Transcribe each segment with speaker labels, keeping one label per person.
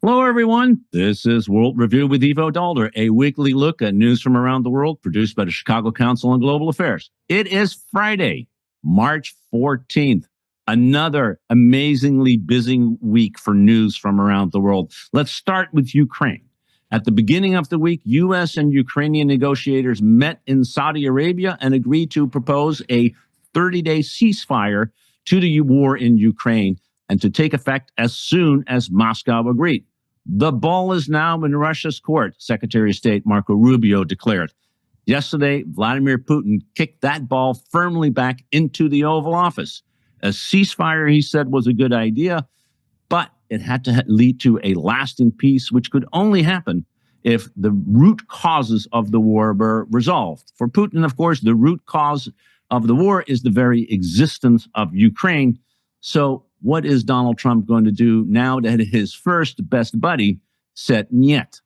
Speaker 1: Hello, everyone. This is World Review with Ivo Daalder, a weekly look at news from around the world produced by the Chicago Council on Global Affairs. It is Friday, March 14th. Another amazingly busy week for news from around the world. Let's start with Ukraine. At the beginning of the week, U.S. and Ukrainian negotiators met in Saudi Arabia and agreed to propose a 30-day ceasefire to the war in Ukraine and to take effect as soon as Moscow agreed. The ball is now in Russia's court, Secretary of State Marco Rubio declared. Yesterday, Vladimir Putin kicked that ball firmly back into the Oval Office. A ceasefire, he said, was a good idea, but it had to lead to a lasting peace, which could only happen if the root causes of the war were resolved. For Putin, of course, the root cause of the war is the very existence of Ukraine. So what is Donald Trump going to do now that his first best buddy said niet?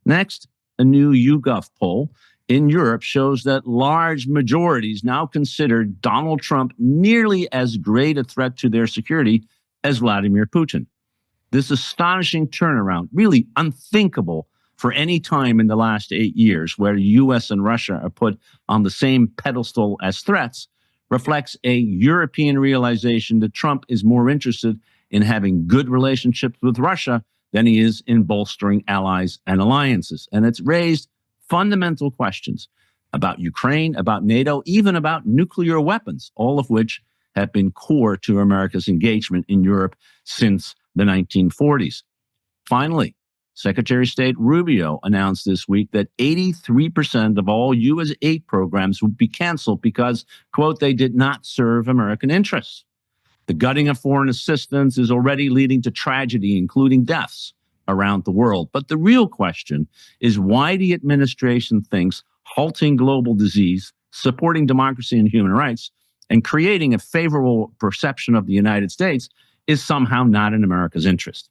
Speaker 1: Next, a new YouGov poll in Europe shows that large majorities now consider Donald Trump nearly as great a threat to their security as Vladimir Putin. This astonishing turnaround, really unthinkable for any time in the last 8 years where the U.S. and Russia are put on the same pedestal as threats, reflects a European realization that Trump is more interested in having good relationships with Russia than he is in bolstering allies and alliances. And it's raised fundamental questions about Ukraine, about NATO, even about nuclear weapons, all of which have been core to America's engagement in Europe since the 1940s. Finally, Secretary of State Rubio announced this week that 83% of all USAID programs would be canceled because, quote, they did not serve American interests. The gutting of foreign assistance is already leading to tragedy, including deaths around the world. But the real question is why the administration thinks halting global disease, supporting democracy and human rights, and creating a favorable perception of the United States is somehow not in America's interest.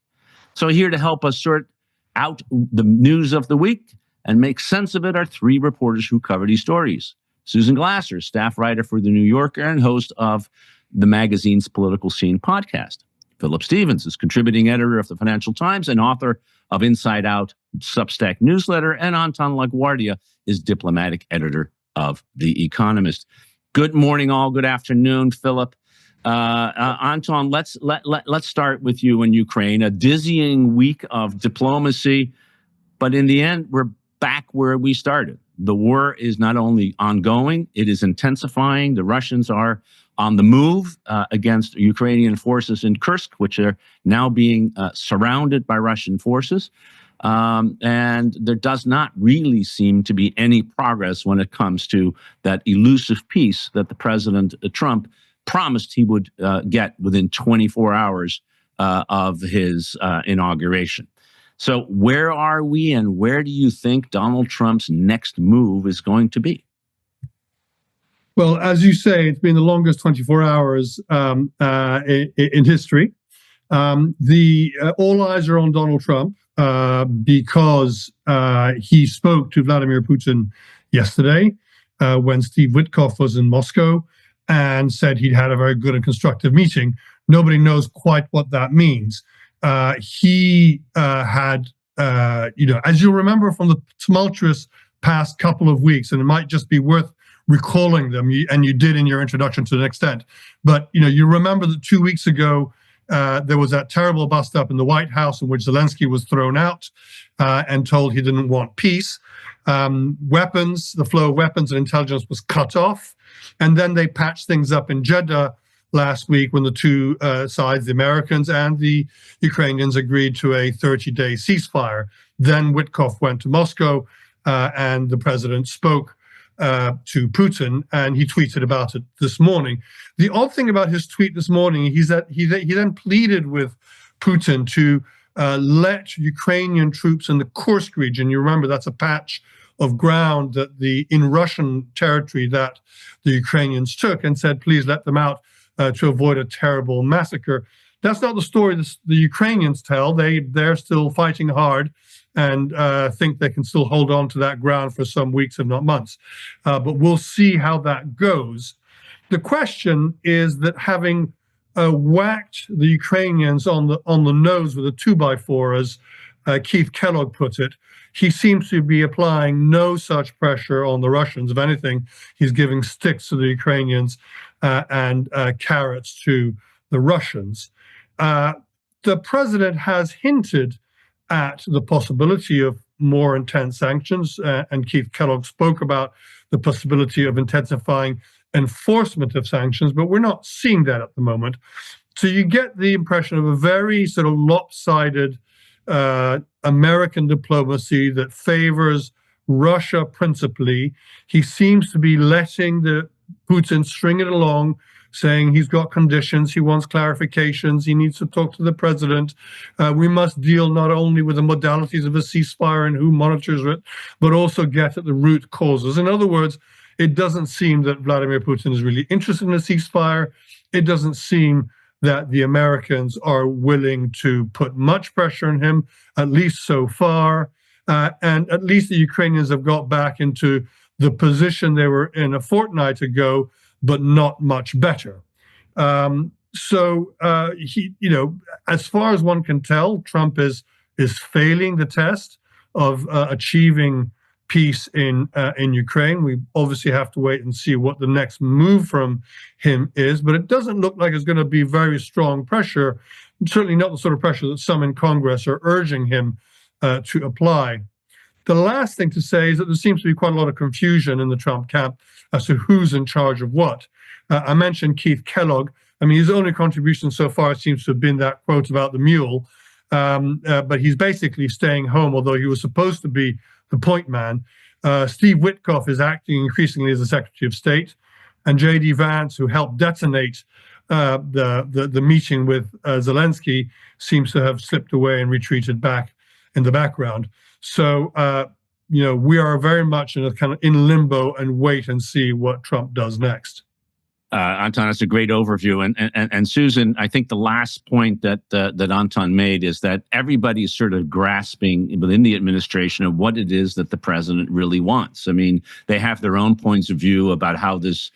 Speaker 1: So here to help us sort out the news of the week and make sense of it are three reporters who cover these stories. Susan Glasser, staff writer for The New Yorker and host of the magazine's Political Scene podcast. Philip Stevens is contributing editor of the Financial Times and author of Inside Out Substack newsletter. And Anton La Guardia is diplomatic editor of The Economist. Good morning, all. Good afternoon, Philip. Anton, let's start with you in Ukraine. A dizzying week of diplomacy, but in the end, we're back where we started. The war is not only ongoing, it is intensifying. The Russians are on the move against Ukrainian forces in Kursk, which are now being surrounded by Russian forces. And there does not really seem to be any progress when it comes to that elusive peace that the President Trump promised he would get within 24 hours of his inauguration. So where are we, and where do you think Donald Trump's next move is going to be?
Speaker 2: Well, as you say, it's been the longest 24 hours in history. All eyes are on Donald Trump because he spoke to Vladimir Putin yesterday when Steve Witkoff was in Moscow and said he'd had a very good and constructive meeting. Nobody knows quite what that means. He had, as you'll remember from the tumultuous past couple of weeks, and it might just be worth recalling them, and you did in your introduction to an extent, but you remember that 2 weeks ago, there was that terrible bust-up in the White House in which Zelensky was thrown out and told he didn't want peace. Weapons, the flow of weapons and intelligence was cut off. And then they patched things up in Jeddah last week when the two sides, the Americans and the Ukrainians, agreed to a 30-day ceasefire. Then Witkoff went to Moscow and the president spoke to Putin, and he tweeted about it this morning. The odd thing about his tweet this morning is that he then pleaded with Putin to let Ukrainian troops in the Kursk region, you remember that's a patch of ground that in Russian territory that the Ukrainians took, and said, please let them out to avoid a terrible massacre. That's not the story the Ukrainians tell. They're still fighting hard and think they can still hold on to that ground for some weeks, if not months. But we'll see how that goes. The question is that having whacked the Ukrainians on the nose with a 2x4, as Keith Kellogg put it. He seems to be applying no such pressure on the Russians. If anything, he's giving sticks to the Ukrainians and carrots to the Russians. The president has hinted at the possibility of more intense sanctions, and Keith Kellogg spoke about the possibility of intensifying enforcement of sanctions, but we're not seeing that at the moment. So you get the impression of a very sort of lopsided American diplomacy that favors Russia principally. He seems to be letting Putin string it along, saying he's got conditions, he wants clarifications, he needs to talk to the president. We must deal not only with the modalities of a ceasefire and who monitors it, but also get at the root causes. In other words, it doesn't seem that Vladimir Putin is really interested in a ceasefire. It doesn't seem that the Americans are willing to put much pressure on him, at least so far. And at least the Ukrainians have got back into the position they were in a fortnight ago, but not much better. So as far as one can tell, Trump is failing the test of achieving peace in Ukraine. We obviously have to wait and see what the next move from him is, but it doesn't look like it's going to be very strong pressure, certainly not the sort of pressure that some in Congress are urging him to apply. The last thing to say is that there seems to be quite a lot of confusion in the Trump camp as to who's in charge of what. I mentioned Keith Kellogg. I mean, his only contribution so far seems to have been that quote about the mule, but he's basically staying home, although he was supposed to be the point man. Steve Witkoff is acting increasingly as the Secretary of State, and J.D. Vance, who helped detonate the meeting with Zelensky, seems to have slipped away and retreated back in the background. So, we are very much in a kind of in limbo and wait and see what Trump does next.
Speaker 1: Anton, that's a great overview. And Susan, I think the last point that Anton made is that everybody's sort of grasping within the administration of what it is that the president really wants. I mean, they have their own points of view about how this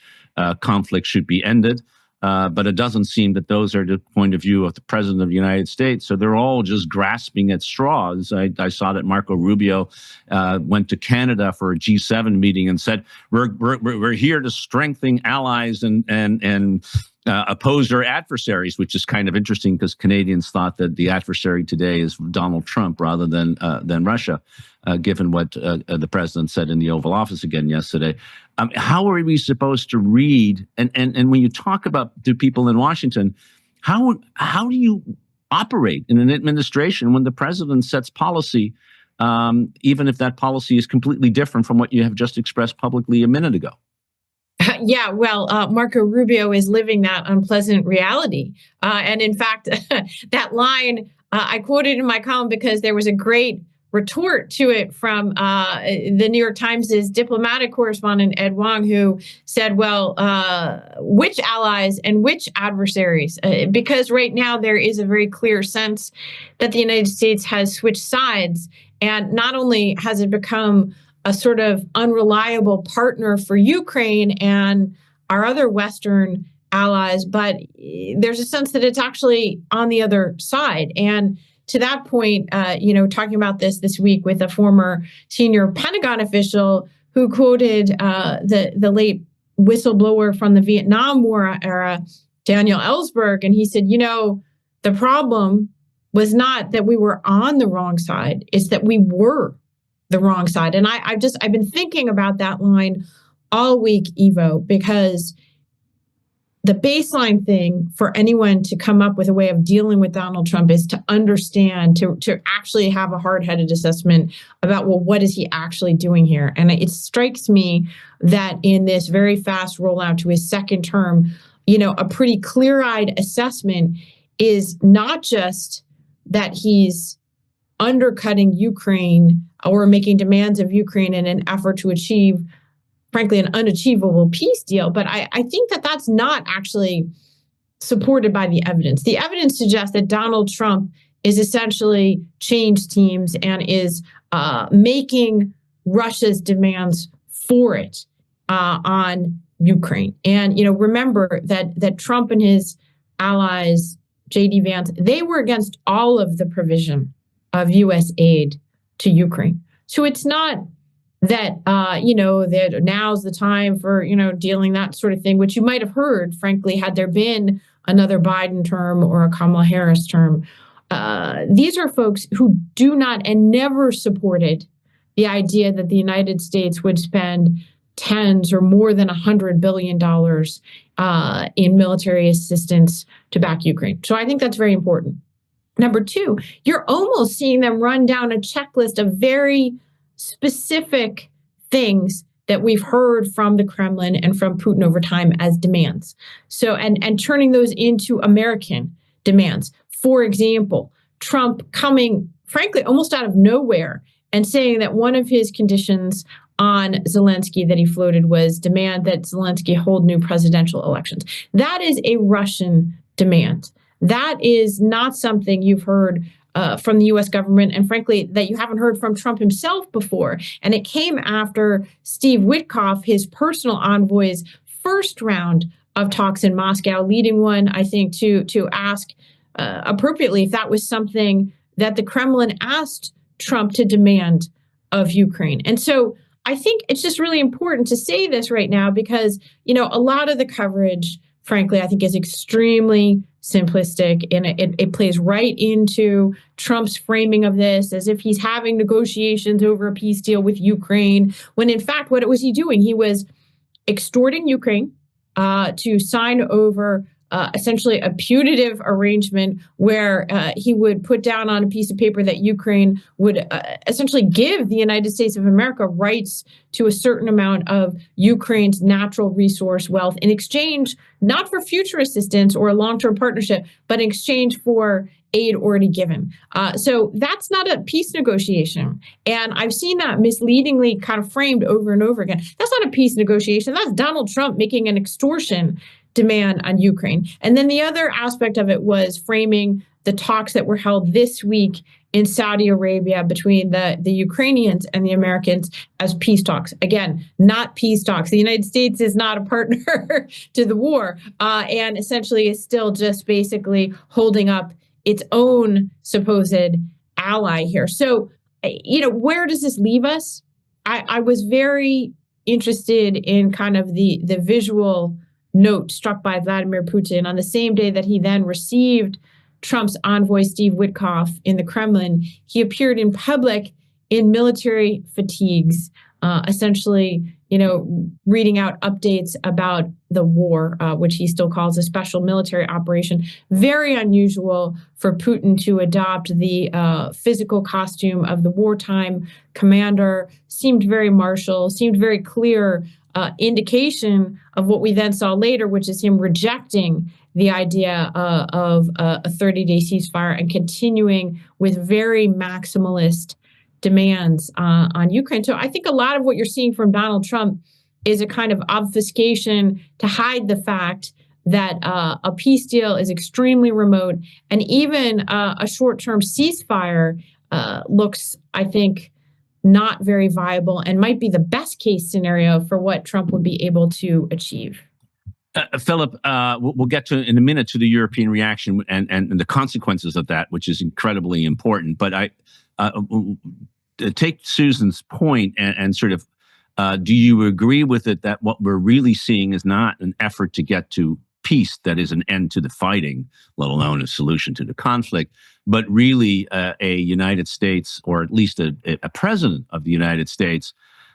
Speaker 1: conflict should be ended. But it doesn't seem that those are the point of view of the president of the United States. So they're all just grasping at straws. I saw that Marco Rubio went to Canada for a G7 meeting and said, we're here to strengthen allies and oppose our adversaries, which is kind of interesting because Canadians thought that the adversary today is Donald Trump rather than Russia, given what the president said in the Oval Office again yesterday. How are we supposed to read? And when you talk about the people in Washington, how do you operate in an administration when the president sets policy, even if that policy is completely different from what you have just expressed publicly a minute ago?
Speaker 3: Yeah, well, Marco Rubio is living that unpleasant reality. And in fact, that line I quoted in my column because there was a great retort to it from the New York Times' diplomatic correspondent, Ed Wong, who said, well, which allies and which adversaries? Because right now there is a very clear sense that the United States has switched sides. And not only has it become a sort of unreliable partner for Ukraine and our other Western allies, but there's a sense that it's actually on the other side. And to that point, talking about this week with a former senior Pentagon official who quoted the late whistleblower from the Vietnam War era, Daniel Ellsberg, and he said, the problem was not that we were on the wrong side, it's that we were the wrong side. And I've been thinking about that line all week, Ivo, because the baseline thing for anyone to come up with a way of dealing with Donald Trump is to understand, to actually have a hard-headed assessment about, well, what is he actually doing here? And it strikes me that in this very fast rollout to his second term, a pretty clear-eyed assessment is not just that he's undercutting Ukraine or making demands of Ukraine in an effort to achieve, frankly, an unachievable peace deal. But I think that that's not actually supported by the evidence. The evidence suggests that Donald Trump is essentially change teams and is making Russia's demands for it on Ukraine. And, remember that Trump and his allies, J.D. Vance, they were against all of the provision of U.S. aid to Ukraine. So it's not that, that now's the time for, dealing that sort of thing, which you might have heard, frankly, had there been another Biden term or a Kamala Harris term. These are folks who do not and never supported the idea that the United States would spend tens or more than $100 billion in military assistance to back Ukraine. So I think that's very important. Number two, you're almost seeing them run down a checklist of very specific things that we've heard from the Kremlin and from Putin over time as demands. So, and turning those into American demands. For example, Trump coming, frankly, almost out of nowhere and saying that one of his conditions on Zelensky that he floated was demand that Zelensky hold new presidential elections. That is a Russian demand. That is not something you've heard from the U.S. government, and frankly, that you haven't heard from Trump himself before. And it came after Steve Witkoff, his personal envoy's first round of talks in Moscow, leading one, I think, to ask appropriately if that was something that the Kremlin asked Trump to demand of Ukraine. And so I think it's just really important to say this right now because, a lot of the coverage, frankly, I think is extremely simplistic, and it plays right into Trump's framing of this as if he's having negotiations over a peace deal with Ukraine, when in fact, what was he doing? He was extorting Ukraine to sign over essentially a putative arrangement where he would put down on a piece of paper that Ukraine would essentially give the United States of America rights to a certain amount of Ukraine's natural resource wealth in exchange, not for future assistance or a long-term partnership, but in exchange for aid already given. So that's not a peace negotiation. And I've seen that misleadingly kind of framed over and over again. That's not a peace negotiation. That's Donald Trump making an extortion demand on Ukraine. And then the other aspect of it was framing the talks that were held this week in Saudi Arabia between the Ukrainians and the Americans as peace talks. Again, not peace talks. The United States is not a partner to the war, and essentially is still just basically holding up its own supposed ally here. So, where does this leave us? I was very interested in kind of the visual note struck by Vladimir Putin on the same day that he then received Trump's envoy, Steve Witkoff, in the Kremlin. He appeared in public in military fatigues, essentially, reading out updates about the war, which he still calls a special military operation. Very unusual for Putin to adopt the physical costume of the wartime commander. Seemed very martial, seemed very clear indication of what we then saw later, which is him rejecting the idea of a 30-day ceasefire and continuing with very maximalist demands on Ukraine. So I think a lot of what you're seeing from Donald Trump is a kind of obfuscation to hide the fact that a peace deal is extremely remote, and even a short-term ceasefire looks, I think, not very viable and might be the best case scenario for what Trump would be able to achieve.
Speaker 1: Philip, we'll get to in a minute to the European reaction and the consequences of that, which is incredibly important. But I take Susan's point and sort of, do you agree with it that what we're really seeing is not an effort to get to peace that is an end to the fighting, let alone a solution to the conflict, but really a United States, or at least a president of the United States,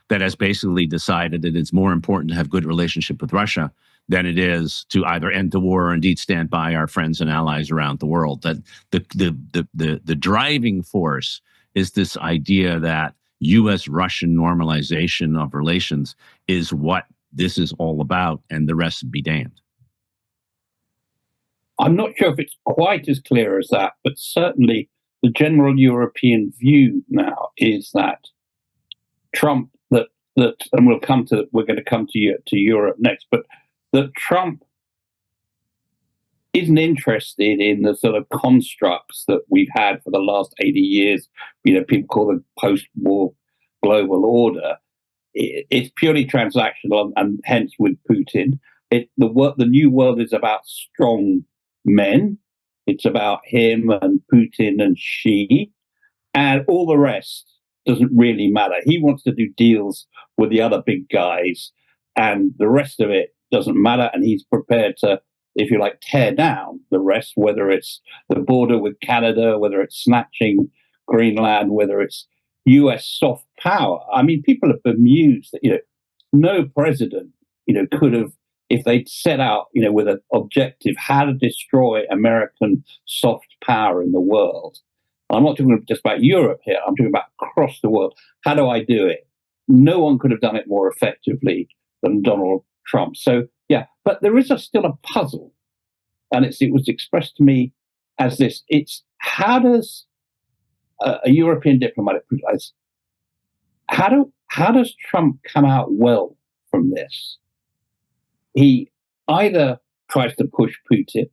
Speaker 1: that has basically decided that it's more important to have good relationship with Russia than it is to either end the war or indeed stand by our friends and allies around the world. That the driving force is this idea that U.S.-Russian normalization of relations is what this is all about, and the rest be damned.
Speaker 4: I'm not sure if it's quite as clear as that, but certainly the general European view now is that Trump, and we're going to come to Europe next, but that Trump isn't interested in the sort of constructs that we've had for the last 80 years. People call them post-war global order. It's purely transactional, and hence with Putin, the new world is about strong men. It's about him and Putin and Xi, and all the rest doesn't really matter. He wants to do deals with the other big guys, and the rest of it doesn't matter. And he's prepared to, if you like, tear down the rest, whether it's the border with Canada, whether it's snatching Greenland, whether it's US soft power. I mean, people are bemused that, no president, could have, if they'd set out, with an objective, how to destroy American soft power in the world. I'm not talking just about Europe here. I'm talking about across the world. How do I do it? No one could have done it more effectively than Donald Trump. So, yeah, but there is still a puzzle. And it was expressed to me as this. It's how does a European diplomat realize, how does Trump come out well from this? He either tries to push Putin,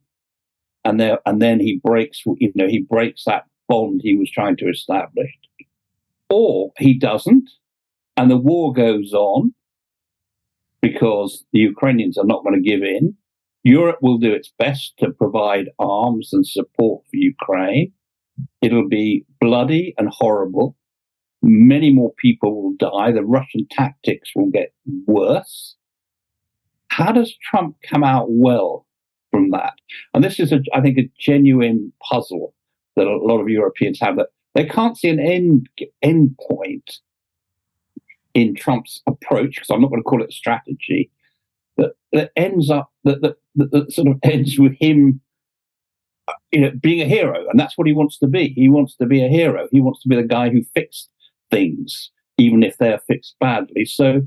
Speaker 4: and then he breaks that bond he was trying to establish, or he doesn't, and the war goes on because the Ukrainians are not going to give in. Europe will do its best to provide arms and support for Ukraine. It'll be bloody and horrible. Many more people will die. The Russian tactics will get worse. How does Trump come out well from that? And this is, I think, a genuine puzzle that a lot of Europeans have, that they can't see an end point in Trump's approach, because I'm not going to call it a strategy, that ends up, that sort of ends with him being a hero. And that's what he wants to be. He wants to be a hero. He wants to be the guy who fixed things, even if they're fixed badly. So,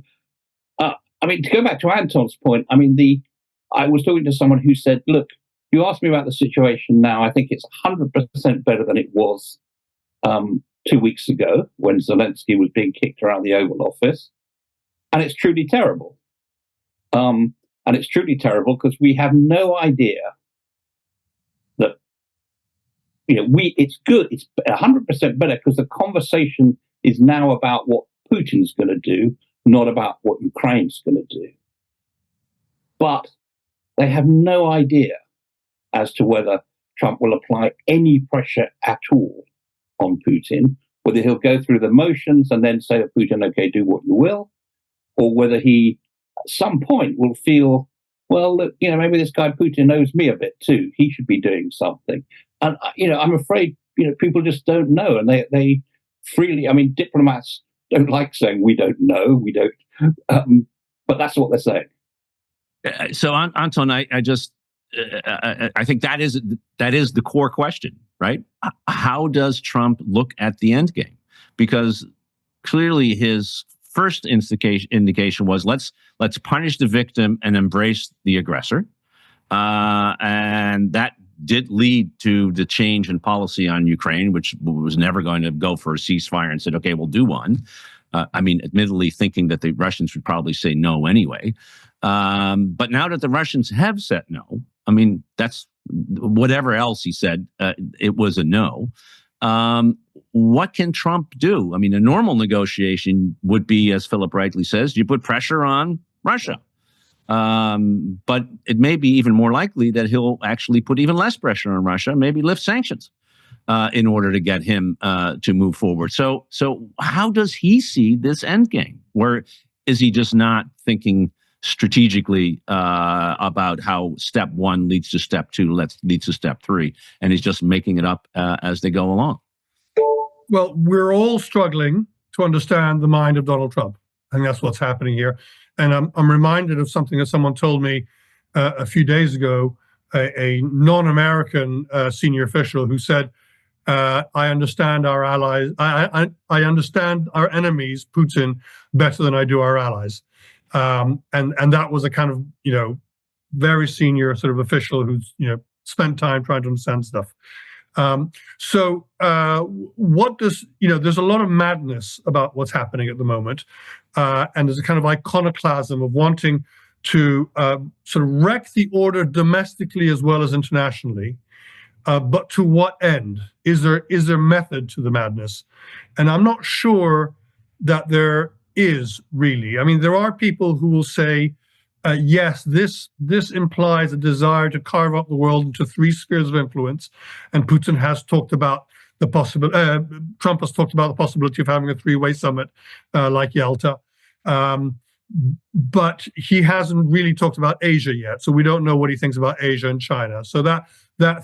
Speaker 4: to go back to Anton's point, I was talking to someone who said, look, you asked me about the situation now. I think it's 100% better than it was 2 weeks ago when Zelensky was being kicked around the Oval Office. And it's truly terrible. And it's truly terrible because we have no idea that, it's good. It's 100% better because the conversation is now about what Putin's going to do, not about what Ukraine's going to do. But they have no idea as to whether Trump will apply any pressure at all on Putin, whether he'll go through the motions and then say to Putin, okay, do what you will, or whether he at some point will feel, well, look, maybe this guy Putin owes me a bit too. He should be doing something. And, I'm afraid, people just don't know. And they freely, diplomats don't like saying we don't know, but that's what they're saying.
Speaker 1: So, Anton, I think that is the core question, right? How does Trump look at the end game? Because clearly his first indication was let's punish the victim and embrace the aggressor, and that did lead to the change in policy on Ukraine, which was never going to go for a ceasefire and said, okay, we'll do one. Admittedly thinking that the Russians would probably say no anyway. But now that the Russians have said no, that's whatever else he said, it was a no. What can Trump do? A normal negotiation would be, as Philip rightly says, you put pressure on Russia. But it may be even more likely that he'll actually put even less pressure on Russia, maybe lift sanctions in order to get him to move forward. So how does he see this end game? Where is he just not thinking strategically about how step one leads to step two, leads to step three, and he's just making it up as they go along?
Speaker 2: Well, we're all struggling to understand the mind of Donald Trump. I think that's what's happening here. And I'm reminded of something that someone told me a few days ago, a non-American senior official who said, I understand our allies. I understand our enemies, Putin, better than I do our allies. And that was a kind of, very senior sort of official who's, spent time trying to understand stuff. What does, there's a lot of madness about what's happening at the moment. And there's a kind of iconoclasm of wanting to sort of wreck the order domestically as well as internationally. But to what end? Is there method to the madness? And I'm not sure that there is really. There are people who will say yes, this implies a desire to carve up the world into three spheres of influence, and Putin has talked about the Trump has talked about the possibility of having a three-way summit like Yalta. But he hasn't really talked about Asia yet, so we don't know what he thinks about Asia and China. So that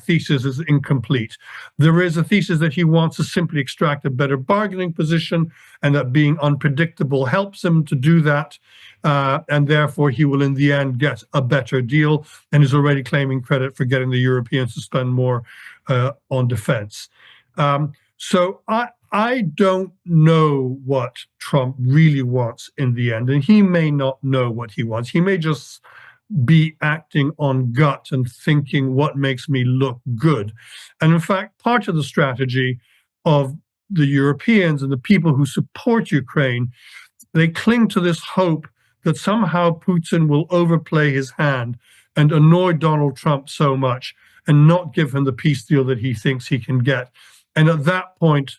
Speaker 2: thesis is incomplete. There is a thesis that he wants to simply extract a better bargaining position, and that being unpredictable helps him to do that, and therefore he will in the end get a better deal, and is already claiming credit for getting the Europeans to spend more on defense. So I don't know what Trump really wants in the end, and he may not know what he wants. He may just be acting on gut and thinking what makes me look good. And in fact, part of the strategy of the Europeans and the people who support Ukraine, they cling to this hope that somehow Putin will overplay his hand and annoy Donald Trump so much and not give him the peace deal that he thinks he can get. And at that point,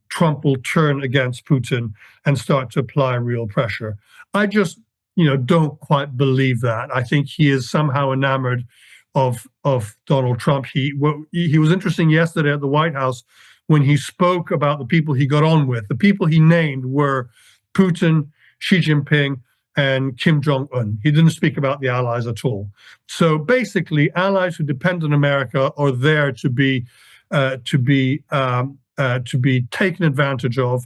Speaker 2: Trump will turn against Putin and start to apply real pressure. I just, don't quite believe that. I think he is somehow enamored of Donald Trump. He was interesting yesterday at the White House when he spoke about the people he got on with. The people he named were Putin, Xi Jinping, and Kim Jong-un. He didn't speak about the allies at all. So basically, allies who depend on America are there to be taken advantage of,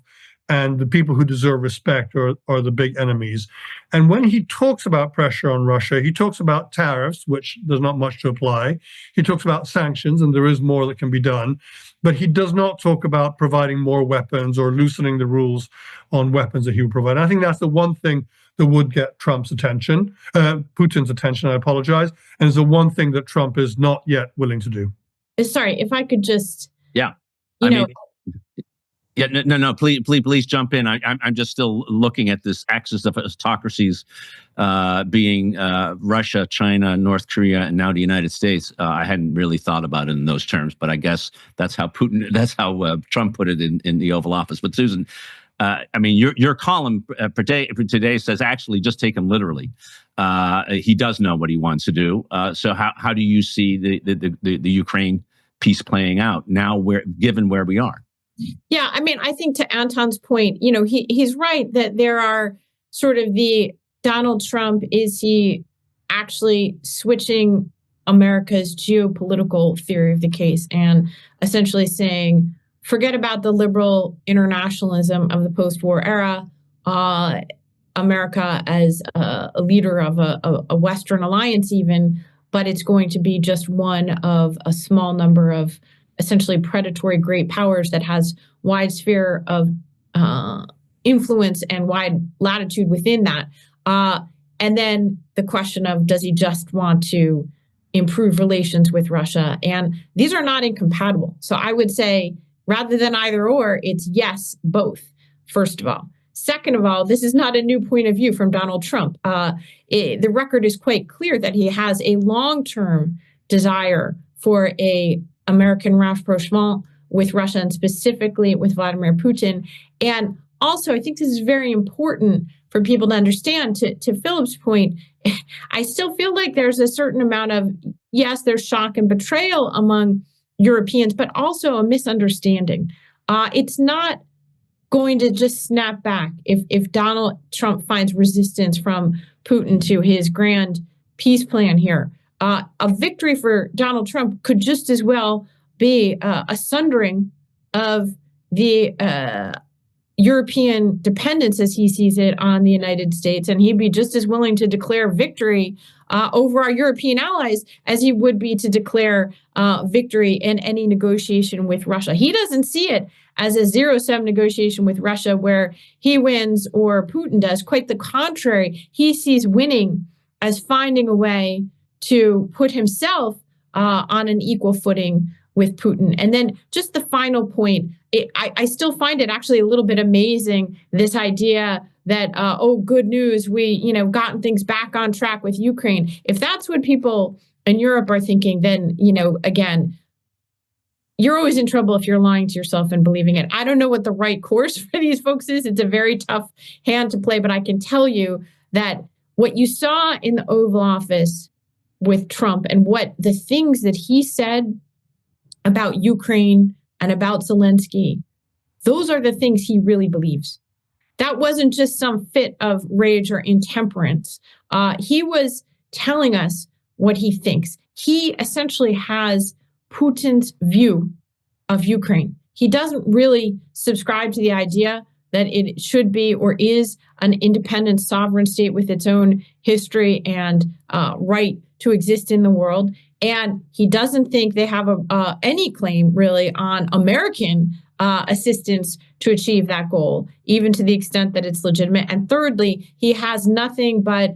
Speaker 2: and the people who deserve respect are the big enemies. And when he talks about pressure on Russia, he talks about tariffs, which there's not much to apply. He talks about sanctions, and there is more that can be done. But he does not talk about providing more weapons or loosening the rules on weapons that he would provide. I think that's the one thing that would get Trump's attention, Putin's attention, I apologize, and is the one thing that Trump is not yet willing to do.
Speaker 3: Sorry, if I could just...
Speaker 1: Yeah. No, please jump in. I'm just still looking at this axis of autocracies being Russia, China, North Korea, and now the United States. I hadn't really thought about it in those terms, but I guess that's how Trump put it in the Oval Office. But Susan, your column today says actually just take him literally. He does know what he wants to do. So how do you see the Ukraine piece playing out now, given where we are?
Speaker 3: Yeah, I think to Anton's point, he's right that there are sort of the Donald Trump, is he actually switching America's geopolitical theory of the case and essentially saying, forget about the liberal internationalism of the post-war era, America as a leader of a Western alliance even, but it's going to be just one of a small number of essentially predatory great powers that has wide sphere of influence and wide latitude within that. And then the question of, does he just want to improve relations with Russia? And these are not incompatible. So I would say, rather than either or, it's yes, both, first of all. Second of all, this is not a new point of view from Donald Trump. The record is quite clear that he has a long-term desire for a American rapprochement with Russia, and specifically with Vladimir Putin. And also, I think this is very important for people to understand. To Philip's point, I still feel like there's a certain amount of, yes, there's shock and betrayal among Europeans, but also a misunderstanding. It's not going to just snap back if Donald Trump finds resistance from Putin to his grand peace plan here. A victory for Donald Trump could just as well be a sundering of the European dependence, as he sees it, on the United States. And he'd be just as willing to declare victory over our European allies as he would be to declare victory in any negotiation with Russia. He doesn't see it as a 0-sum negotiation with Russia where he wins or Putin does. Quite the contrary. He sees winning as finding a way to put himself on an equal footing with Putin. And then just the final point, I still find it actually a little bit amazing, this idea that, good news, we, gotten things back on track with Ukraine. If that's what people in Europe are thinking, then, again, you're always in trouble if you're lying to yourself and believing it. I don't know what the right course for these folks is. It's a very tough hand to play, but I can tell you that what you saw in the Oval Office with Trump and what the things that he said about Ukraine and about Zelensky, those are the things he really believes. That wasn't just some fit of rage or intemperance. He was telling us what he thinks. He essentially has Putin's view of Ukraine. He doesn't really subscribe to the idea that it should be or is an independent sovereign state with its own history and right to exist in the world. And he doesn't think they have any claim really on American assistance to achieve that goal, even to the extent that it's legitimate. And thirdly, he has nothing but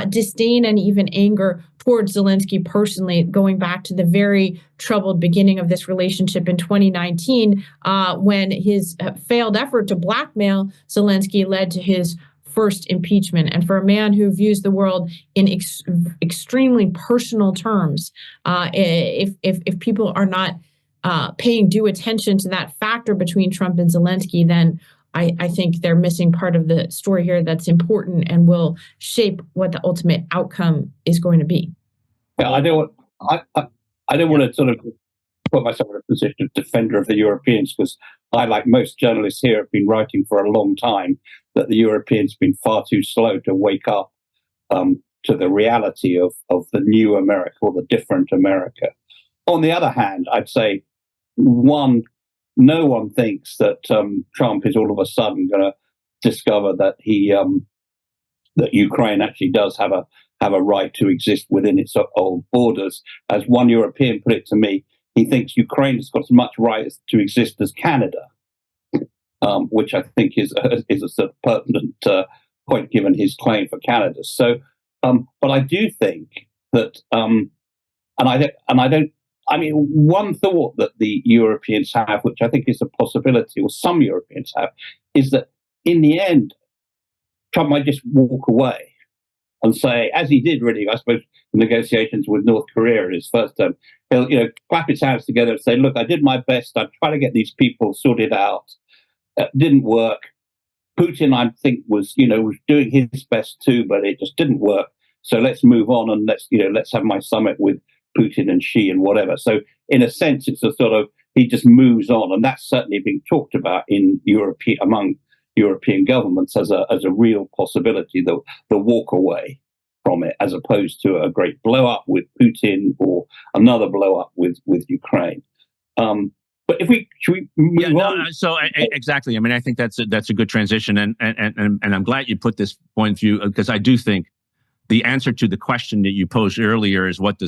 Speaker 3: disdain and even anger towards Zelensky personally, going back to the very troubled beginning of this relationship in 2019, when his failed effort to blackmail Zelensky led to his first impeachment. And for a man who views the world in extremely personal terms, if people are not paying due attention to that factor between Trump and Zelensky, then I think they're missing part of the story here that's important and will shape what the ultimate outcome is going to be.
Speaker 4: Yeah, I don't want to sort of put myself in a position of defender of the Europeans, because I, like most journalists here, have been writing for a long time that the Europeans have been far too slow to wake up to the reality of the new America, or the different America. On the other hand, I'd say, no one thinks that Trump is all of a sudden going to discover that that Ukraine actually does have a right to exist within its old borders. As one European put it to me, he thinks Ukraine has got as much right to exist as Canada, which I think is a sort of pertinent point given his claim for Canada. So, but I do think that, one thought that the Europeans have, which I think is a possibility, or some Europeans have, is that in the end, Trump might just walk away and say, as he did really, I suppose, negotiations with North Korea in his first term, he'll clap his hands together and say, look, I did my best. I tried to get these people sorted out. Didn't work. Putin, I think, was doing his best too, but it just didn't work. So let's move on and let's have my summit with Putin and Xi and whatever. So in a sense, it's a sort of, he just moves on, and that's certainly being talked about in among European governments as a real possibility, the walk away from it, as opposed to a great blow up with Putin or another blow up with Ukraine. But should we move on?
Speaker 1: Exactly. I mean, I think that's a good transition, and I'm glad you put this point of view, because I do think the answer to the question that you posed earlier is what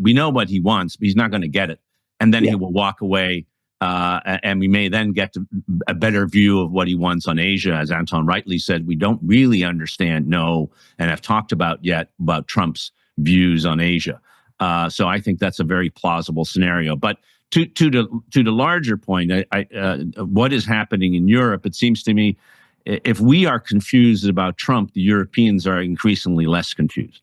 Speaker 1: we know what he wants, but he's not going to get it, and then he will walk away, and we may then get to a better view of what he wants on Asia. As Anton rightly said, we don't really understand, and have talked about Trump's views on Asia. So I think that's a very plausible scenario. But to the larger point, what is happening in Europe? It seems to me, if we are confused about Trump, the Europeans are increasingly less confused.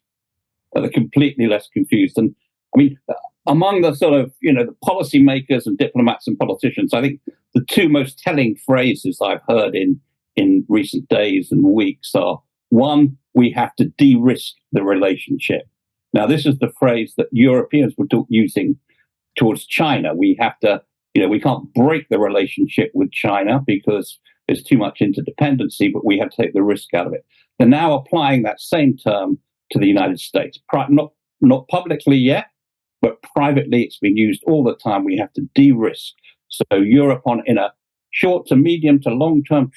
Speaker 4: They're completely less confused. And I mean, among the sort of, the policymakers and diplomats and politicians, I think the two most telling phrases I've heard in recent days and weeks are, one, we have to de-risk the relationship. Now, this is the phrase that Europeans were using towards China. We have to, we can't break the relationship with China because there's too much interdependency, but we have to take the risk out of it. They're now applying that same term to the United States. Not publicly yet, but privately it's been used all the time. We have to de-risk. So Europe, in a short to medium to long-term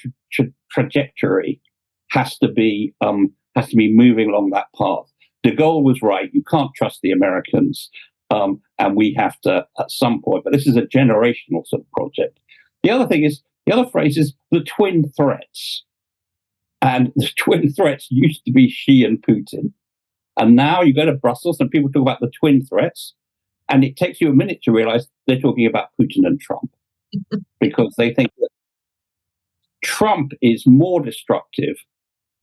Speaker 4: trajectory, has to be moving along that path. De Gaulle was right. You can't trust the Americans, and we have to at some point. But this is a generational sort of project. The other phrase is the twin threats. And the twin threats used to be Xi and Putin. And now you go to Brussels and people talk about the twin threats. And it takes you a minute to realize they're talking about Putin and Trump. Because they think that Trump is more destructive.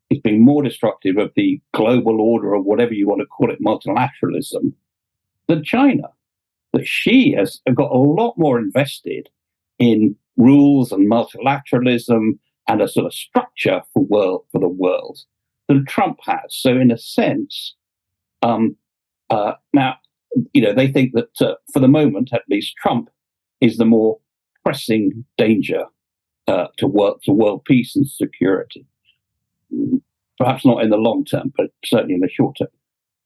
Speaker 4: He's being more destructive of the global order, or whatever you want to call it, multilateralism, than China. That Xi has got a lot more invested in rules and multilateralism and a sort of structure for the world than Trump has. So in a sense, now, they think that for the moment, at least, Trump is the more pressing danger to world peace and security. Perhaps not in the long term, but certainly in the short term.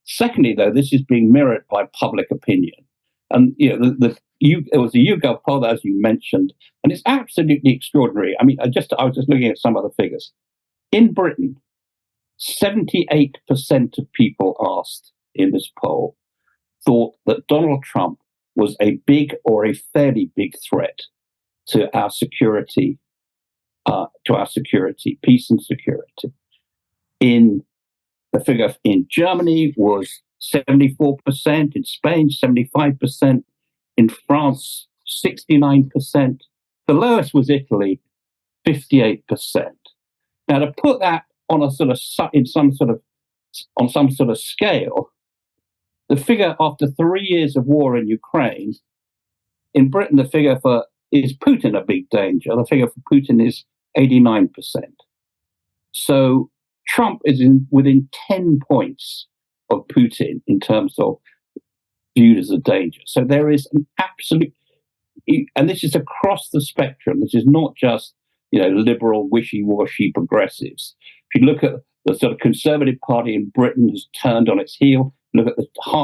Speaker 4: Secondly, though, this is being mirrored by public opinion. And it was a YouGov poll, as you mentioned, and it's absolutely extraordinary. I mean, I was just looking at some of the figures. In Britain, 78% of people asked in this poll thought that Donald Trump was a big or a fairly big threat to our security, peace and security. In the figure in Germany was 74%, in Spain 75%, in France 69%. The lowest was Italy, 58%. Now, to put that on some sort of scale, the figure after 3 years of war in Ukraine, in Britain, the figure for is Putin a big danger? The figure for Putin is 89%. So Trump is within 10 points of Putin in terms of viewed as a danger. So there is an absolute, and this is across the spectrum. This is not just liberal, wishy-washy progressives. If you look at the sort of Conservative Party in Britain has turned on its heel. Look at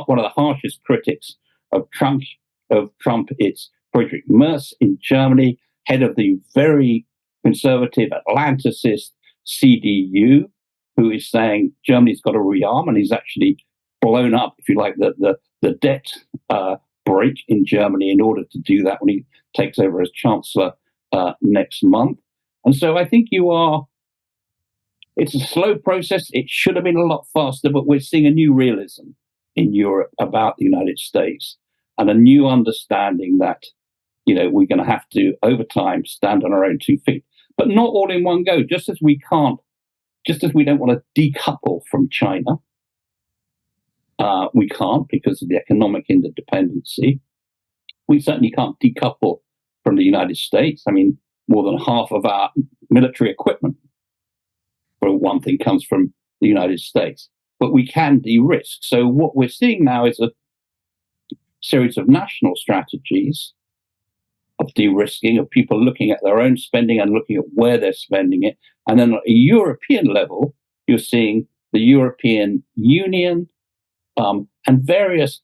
Speaker 4: one of the harshest critics of Trump. It's Friedrich Merz in Germany, head of the very conservative Atlanticist CDU, who is saying Germany's got to rearm, and he's actually blown up, if you like, the debt break in Germany in order to do that when he takes over as Chancellor next month. And so I think it's a slow process. It should have been a lot faster, but we're seeing a new realism in Europe about the United States and a new understanding that, we're going to have to, over time, stand on our own 2 feet, but not all in one go. Just as we don't want to decouple from China, we can't because of the economic interdependency. We certainly can't decouple from the United States. I mean, more than half of our military equipment, for one thing, comes from the United States. But we can de-risk. So what we're seeing now is a series of national strategies of de-risking, of people looking at their own spending and looking at where they're spending it. And then at a European level, you're seeing the European Union and various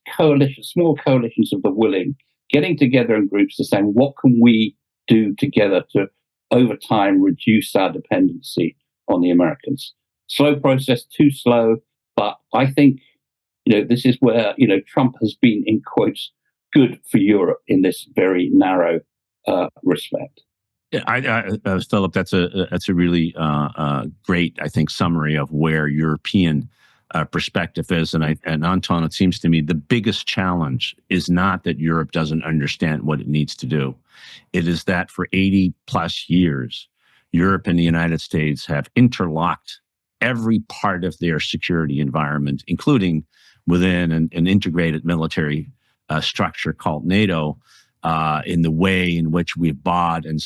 Speaker 4: small coalitions of the willing, getting together in groups to say, what can we do together to, over time, reduce our dependency on the Americans? Slow process, too slow, but I think, this is where, Trump has been, in quotes, good for Europe in this very narrow respect.
Speaker 1: Yeah, Philip, that's a really great, I think, summary of where European perspective is. And Anton, it seems to me the biggest challenge is not that Europe doesn't understand what it needs to do. It is that for 80 plus years, Europe and the United States have interlocked every part of their security environment, including within an integrated military structure called NATO, in the way in which we've bought and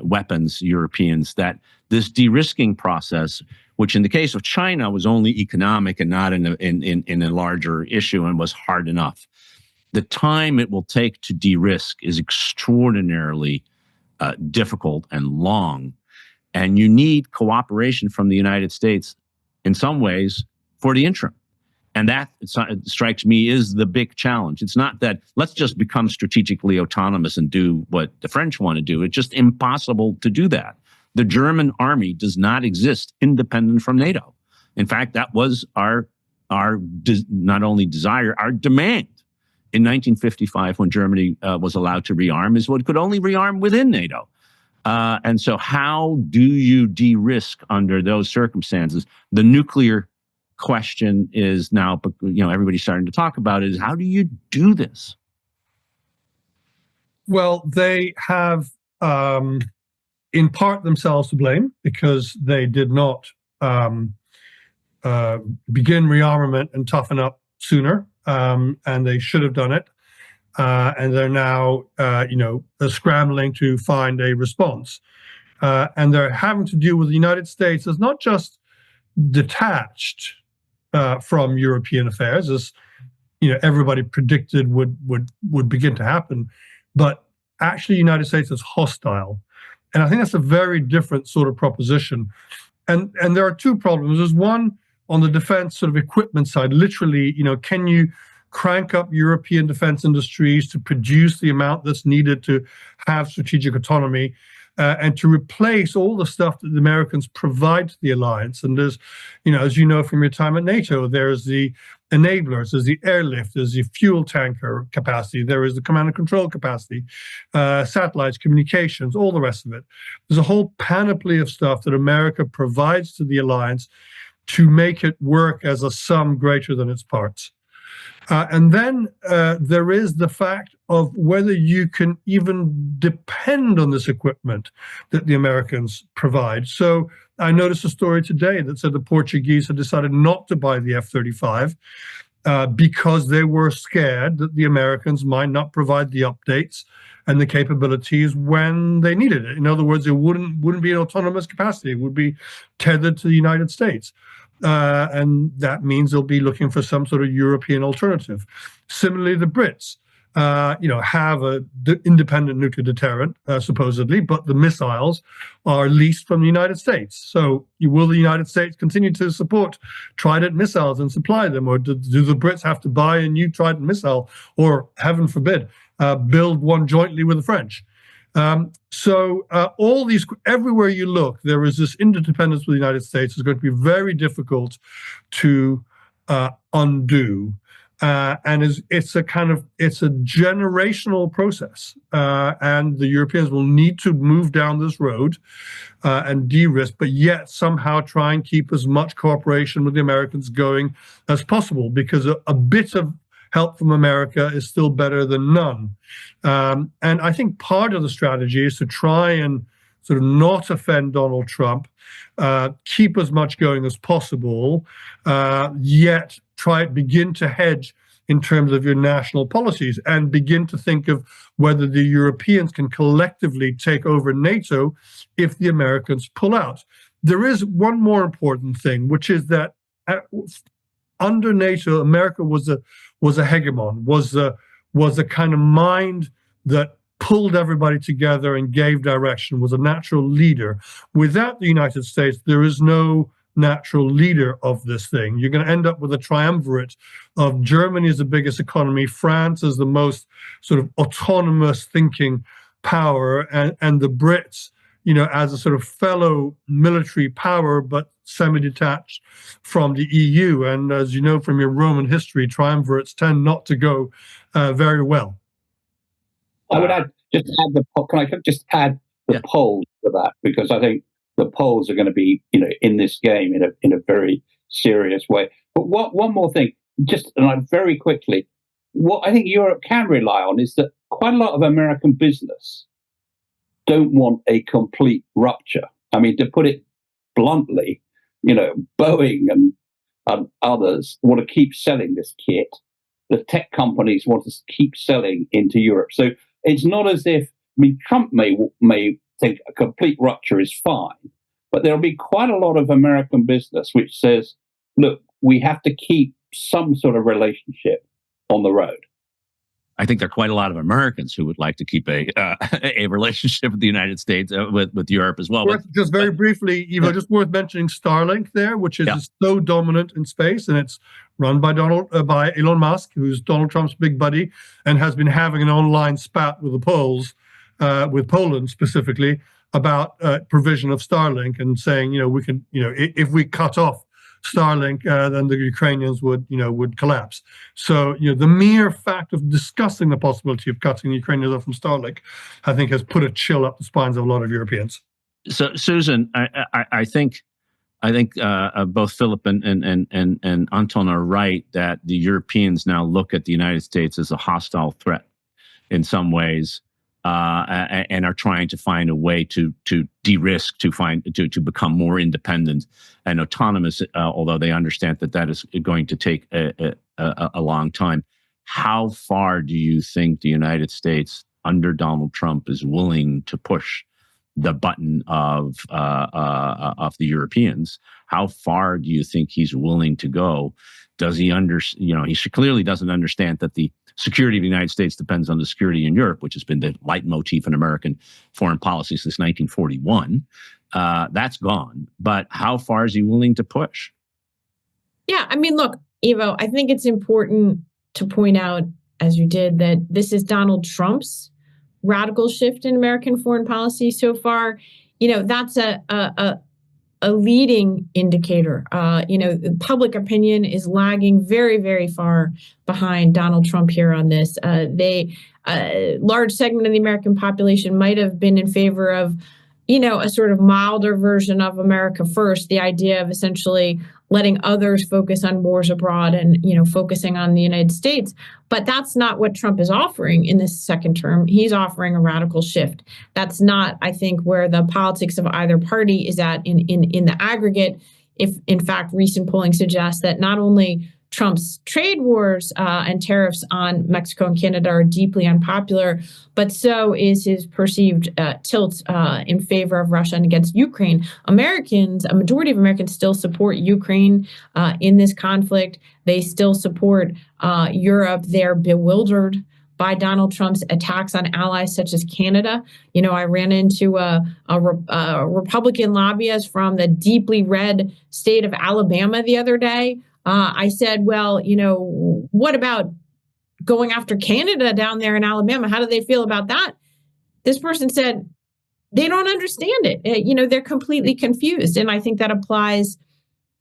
Speaker 1: weapons, Europeans, that this de-risking process, which in the case of China was only economic and not in a larger issue and was hard enough. The time it will take to de-risk is extraordinarily difficult and long. And you need cooperation from the United States in some ways for the interim. And that, it strikes me, is the big challenge. It's not that let's just become strategically autonomous and do what the French want to do. It's just impossible to do that. The German army does not exist independent from NATO. In fact, that was our not only desire, our demand in 1955 when Germany was allowed to rearm, is what could only rearm within NATO. And so how do you de-risk under those circumstances? The nuclear question is now, everybody's starting to talk about it, is how do you do this?
Speaker 2: Well, they have in part themselves to blame because they did not begin rearmament and toughen up sooner, and they should have done it. And they're now, scrambling to find a response. And they're having to deal with the United States as not just detached from European affairs, as everybody predicted would begin to happen, but actually, the United States is hostile, and I think that's a very different sort of proposition. And there are two problems. There's one on the defense sort of equipment side. Literally, can you crank up European defense industries to produce the amount that's needed to have strategic autonomy? And to replace all the stuff that the Americans provide to the alliance. And there's, as you know from your time at NATO, there's the enablers, there's the airlift, there's the fuel tanker capacity, there is the command and control capacity, satellites, communications, all the rest of it. There's a whole panoply of stuff that America provides to the alliance to make it work as a sum greater than its parts. And then there is the fact of whether you can even depend on this equipment that the Americans provide. So I noticed a story today that said the Portuguese had decided not to buy the F-35 because they were scared that the Americans might not provide the updates and the capabilities when they needed it. In other words, it wouldn't be an autonomous capacity. It would be tethered to the United States. And that means they'll be looking for some sort of European alternative. Similarly, the Brits, have the independent nuclear deterrent, supposedly, but the missiles are leased from the United States. So will the United States continue to support Trident missiles and supply them? Or do the Brits have to buy a new Trident missile or, heaven forbid, build one jointly with the French? So all these, everywhere you look, there is this interdependence with the United States is going to be very difficult to undo. And it's a generational process. And the Europeans will need to move down this road and de-risk, but yet somehow try and keep as much cooperation with the Americans going as possible, because a bit of help from America is still better than none. And I think part of the strategy is to try and sort of not offend Donald Trump, keep as much going as possible, yet begin to hedge in terms of your national policies and begin to think of whether the Europeans can collectively take over NATO if the Americans pull out. There is one more important thing, which is that under NATO, America was a hegemon, was a kind of mind that pulled everybody together and gave direction, was a natural leader. Without the United States, there is no natural leader of this thing. You're going to end up with a triumvirate of Germany as the biggest economy, France as the most sort of autonomous thinking power, and the Brits, as a sort of fellow military power, but semi-detached from the EU. And as you know from your Roman history, triumvirates tend not to go very well.
Speaker 4: I would just add the polls to that, because I think the polls are going to be, in this game in a very serious way. But one more thing, very quickly, what I think Europe can rely on is that quite a lot of American business don't want a complete rupture. I mean, to put it bluntly, Boeing and others want to keep selling this kit. The tech companies want to keep selling into Europe. So it's not as if, Trump may think a complete rupture is fine, but there'll be quite a lot of American business which says, look, we have to keep some sort of relationship on the road.
Speaker 1: I think there are quite a lot of Americans who would like to keep a relationship with the United States, with Europe as well.
Speaker 2: Just very briefly, Ivo, just worth mentioning Starlink there, which is so dominant in space, and it's run by Elon Musk, who's Donald Trump's big buddy, and has been having an online spat with the Poles, with Poland specifically, about provision of Starlink, and saying, we can, if we cut off Starlink, then the Ukrainians would collapse. So, the mere fact of discussing the possibility of cutting the Ukrainians off from Starlink, I think, has put a chill up the spines of a lot of Europeans.
Speaker 1: So, Susan, I think both Philip and Anton are right that the Europeans now look at the United States as a hostile threat in some ways, and are trying to find a way to de-risk, to become more independent and autonomous, although they understand that is going to take a long time. How far do you think the United States under Donald Trump is willing to push the button of the Europeans. How far do you think he's willing to go? Does he he clearly doesn't understand that the security of the United States depends on the security in Europe, which has been the leitmotif in American foreign policy since 1941. That's gone. But how far is he willing to push?
Speaker 3: Yeah, I mean, look, Ivo, I think it's important to point out, as you did, that this is Donald Trump's radical shift in American foreign policy so far. That's a leading indicator. Public opinion is lagging very, very far behind Donald Trump here on this. A large segment of the American population might have been in favor of, a sort of milder version of America First, the idea of essentially letting others focus on wars abroad and, focusing on the United States. But that's not what Trump is offering in this second term. He's offering a radical shift. That's not, I think, where the politics of either party is at in the aggregate. If, in fact, recent polling suggests that not only Trump's trade wars and tariffs on Mexico and Canada are deeply unpopular, but so is his perceived tilt in favor of Russia and against Ukraine. A majority of Americans still support Ukraine in this conflict. They still support Europe. They're bewildered by Donald Trump's attacks on allies such as Canada. I ran into a Republican lobbyist from the deeply red state of Alabama the other day. I said, well, what about going after Canada down there in Alabama? How do they feel about that? This person said they don't understand it. They're completely confused. And I think that applies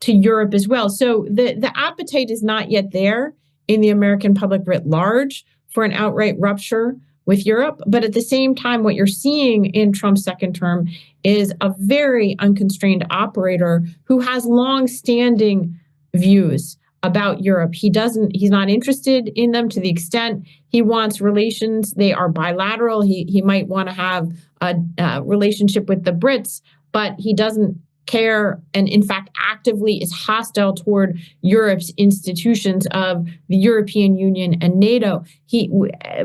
Speaker 3: to Europe as well. So the appetite is not yet there in the American public writ large for an outright rupture with Europe. But at the same time, what you're seeing in Trump's second term is a very unconstrained operator who has long-standing views about Europe. He's not interested in them to the extent he wants relations. They are bilateral. He might want to have a relationship with the Brits, but he doesn't care and, in fact, actively is hostile toward Europe's institutions of the European Union and NATO.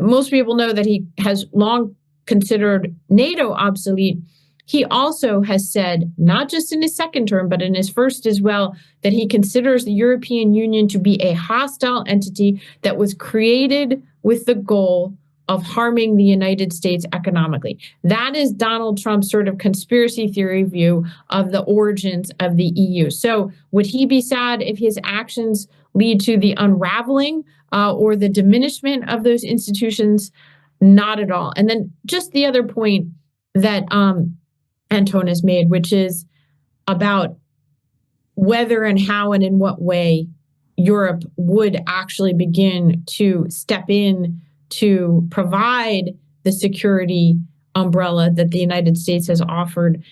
Speaker 3: Most people know that he has long considered NATO obsolete. He also has said, not just in his second term, but in his first as well, that he considers the European Union to be a hostile entity that was created with the goal of harming the United States economically. That is Donald Trump's sort of conspiracy theory view of the origins of the EU. So would he be sad if his actions lead to the unraveling or the diminishment of those institutions? Not at all. And then just the other point that Anton has made, which is about whether and how and in what way Europe would actually begin to step in to provide the security umbrella that the United States has offered.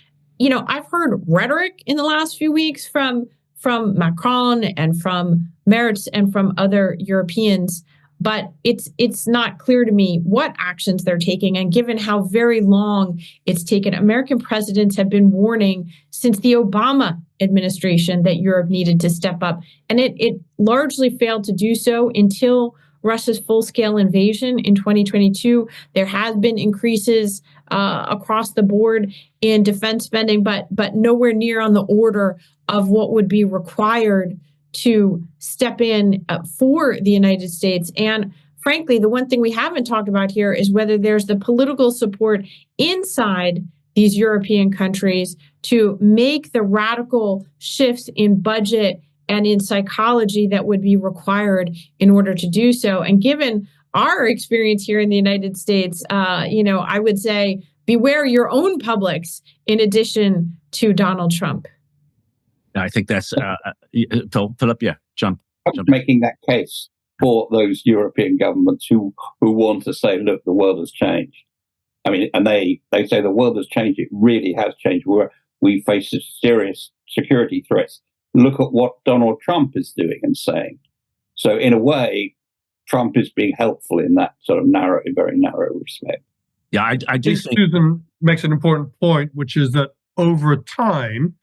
Speaker 3: I've heard rhetoric in the last few weeks from Macron and from Merz and from other Europeans, but it's not clear to me what actions they're taking. And given how very long it's taken, American presidents have been warning since the Obama administration that Europe needed to step up. And it largely failed to do so until Russia's full-scale invasion in 2022. There have been increases across the board in defense spending, but nowhere near on the order of what would be required to step in for the United States. And frankly, the one thing we haven't talked about here is whether there's the political support inside these European countries to make the radical shifts in budget and in psychology that would be required in order to do so. And given our experience here in the United States, I would say beware your own publics in addition to Donald Trump.
Speaker 1: I think that's Philip. Yeah, jump.
Speaker 4: Making that case for those European governments who want to say, look, the world has changed. I mean, and they say the world has changed. It really has changed. We face serious security threats. Look at what Donald Trump is doing and saying. So in a way, Trump is being helpful in that sort of very narrow respect.
Speaker 1: Yeah, I do think
Speaker 2: Susan makes an important point, which is that over time,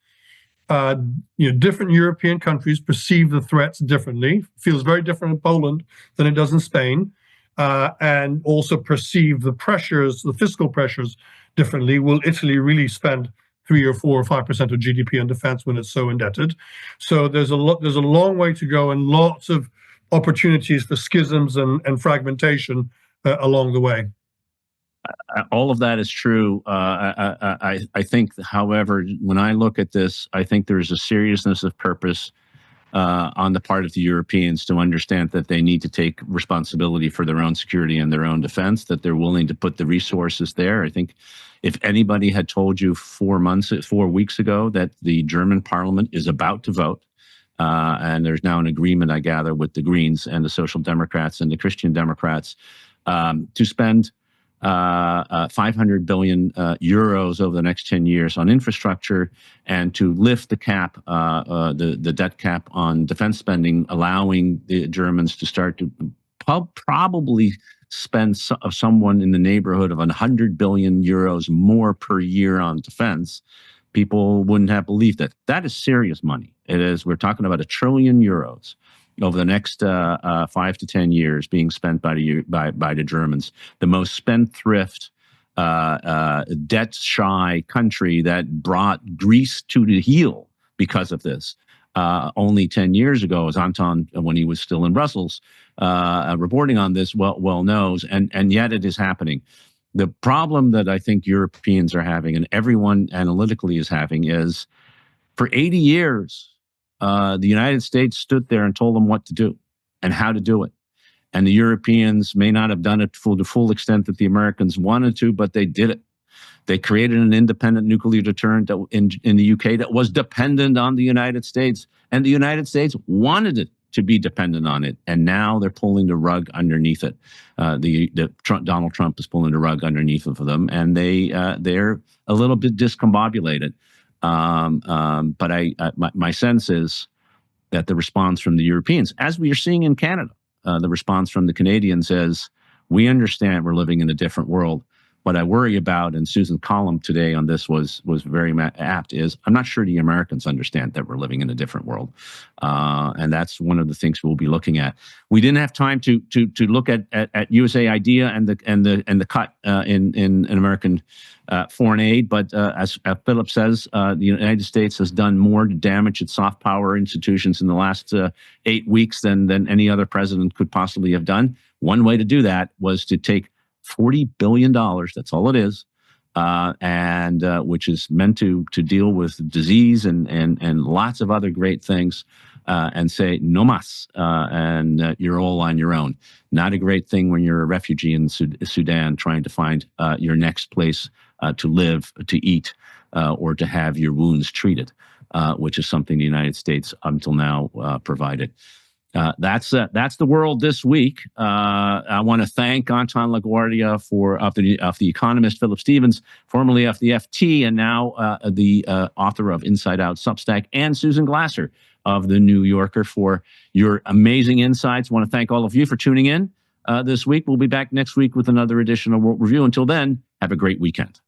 Speaker 2: different European countries perceive the threats differently. It feels very different in Poland than it does in Spain. and also perceive the pressures, the fiscal pressures, differently. Will Italy really spend 3 or 4 or 5% of GDP on defense when it's so indebted? So there's a long way to go, and lots of opportunities for schisms and fragmentation along the way.
Speaker 1: All of that is true. I think, however, when I look at this, I think there's a seriousness of purpose on the part of the Europeans to understand that they need to take responsibility for their own security and their own defense, that they're willing to put the resources there. I think if anybody had told you 4 weeks ago that the German parliament is about to vote, and there's now an agreement, I gather, with the Greens and the Social Democrats and the Christian Democrats to spend 500 billion euros over the next 10 years on infrastructure, and to lift the cap, the debt cap on defense spending, allowing the Germans to start to probably spend someone in the neighborhood of 100 billion euros more per year on defense. People wouldn't have believed that. That is serious money. It is. We're talking about €1 trillion over the next 5 to 10 years being spent by the Germans, the most spendthrift, debt-shy country that brought Greece to the heel because of this. Only 10 years ago, as Anton, when he was still in Brussels, reporting on this, well knows, and yet it is happening. The problem that I think Europeans are having, and everyone analytically is having, is for 80 years, the United States stood there and told them what to do and how to do it. And the Europeans may not have done it to the full extent that the Americans wanted to, but they did it. They created an independent nuclear deterrent in the UK that was dependent on the United States, and the United States wanted it to be dependent on it. And now they're pulling the rug underneath it. Donald Trump is pulling the rug underneath of them, and they're a little bit discombobulated. But my sense is that the response from the Europeans, as we are seeing in Canada, the response from the Canadians is, we understand we're living in a different world. What I worry about, and Susan's column today on this was very apt, is I'm not sure the Americans understand that we're living in a different world, and that's one of the things we'll be looking at. We didn't have time to look at USAID and the cut in American foreign aid, but as Philip says, the United States has done more to damage its soft power institutions in the last 8 weeks than any other president could possibly have done. One way to do that was to take $40 billion, that's all it is, and which is meant to deal with disease and lots of other great things, and say, no mas, and you're all on your own. Not a great thing when you're a refugee in Sudan trying to find your next place to live, to eat, or to have your wounds treated, which is something the United States until now provided. That's the world this week. I want to thank Anton La Guardia of the Economist, Philip Stevens, formerly of the FT, and now the author of Inside Out Substack, and Susan Glasser of The New Yorker for your amazing insights. I want to thank all of you for tuning in this week. We'll be back next week with another edition of World Review. Until then, have a great weekend.